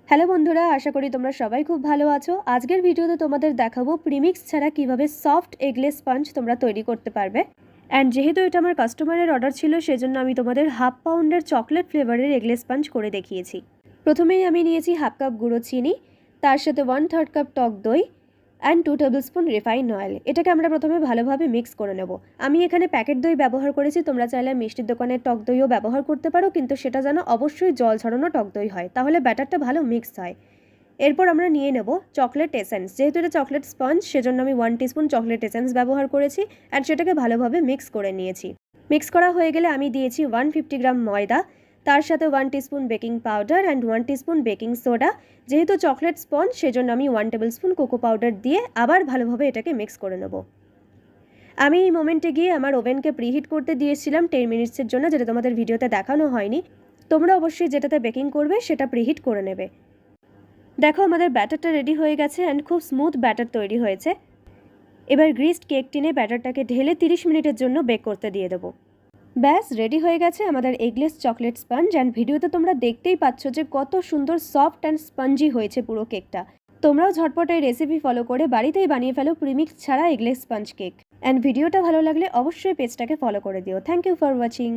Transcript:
Hello বন্ধুরা, আশা করি তোমরা সবাই খুব ভালো আছো। আজকের ভিডিওতে তোমাদের দেখাবো প্রিমিক্স ছাড়া কিভাবে সফট এগলেস স্পঞ্জ তোমরা তৈরি করতে পারবে। অ্যান্ড যেহেতু এটা আমার কাস্টমারের অর্ডার ছিল, সেজন্য আমি তোমাদের হাফ পাউন্ডের চকলেট ফ্লেভারের এগলেস স্পঞ্জ করে দেখিয়েছি। প্রথমেই আমি নিয়েছি হাফ কাপ গুঁড়ো চিনি, তার সাথে 1/3 কাপ টক দই অ্যান্ড 2 টেবিলস্পুন রিফাইন অয়েল। এটাকে আমরা প্রথমে ভালোভাবে মিক্স করে নেব। আমি এখানে প্যাকেট দই ব্যবহার করেছি, তোমরা চাইলে মিষ্টির দোকানের টক দইও ব্যবহার করতে পারো, কিন্তু সেটা যেন অবশ্যই জল ছড়ানো টক দই হয়, তাহলে ব্যাটারটা ভালো মিক্স হয়। এরপর আমরা নিয়ে নেব চকলেট এসেন্স। যেহেতু এটা চকলেট স্পঞ্জ, সেজন্য আমি 1 টিস্পুন চকলেট এসেন্স ব্যবহার করেছি অ্যান্ড সেটাকে ভালোভাবে মিক্স করে নিয়েছি। মিক্স করা হয়ে গেলে আমি দিয়েছি 150 গ্রাম ময়দা, তার সাথে 1 teaspoon baking powder and 1 teaspoon baking soda. যেহেতু চকলেট স্পঞ্জ, সেজন্য আমি 1 টেবিলস্পুন কোকো পাউডার দিয়ে আবার ভালোভাবে এটাকে মিক্স করে নেব। আমি এই মোমেন্টে গিয়ে আমার ওভেনকে প্রিহিট করতে দিয়েছিলাম 10 মিনিটসের জন্য, যেটা তোমাদের ভিডিওতে দেখানো হয়নি। তোমরা অবশ্যই যেটাতে বেকিং করবে সেটা প্রিহিট করে নেবে। দেখো আমাদের ব্যাটারটা রেডি হয়ে গেছে অ্যান্ড খুব স্মুথ ব্যাটার তৈরি হয়েছে। এবার গ্রিসড কেক টিনে ব্যাটারটাকে ঢেলে 30 মিনিটের জন্য বেক করতে দিয়ে দেবো। ব্যাস রেডি হয়ে গেছে আমাদের এগলেস চকলেট স্পঞ্জ। অ্যান্ড ভিডিওতে তোমরা দেখতেই পাচ্ছ যে কত সুন্দর সফট অ্যান্ড স্পঞ্জি হয়েছে পুরো কেকটা। তোমরাও ঝটপট এই রেসিপি ফলো করে বাড়িতেই বানিয়ে ফেলো প্রিমিক্স ছাড়া এগলেস স্পঞ্জ কেক। অ্যান্ড ভিডিওটা ভালো লাগলে অবশ্যই পেজটাকে ফলো করে দিও। Thank you for watching.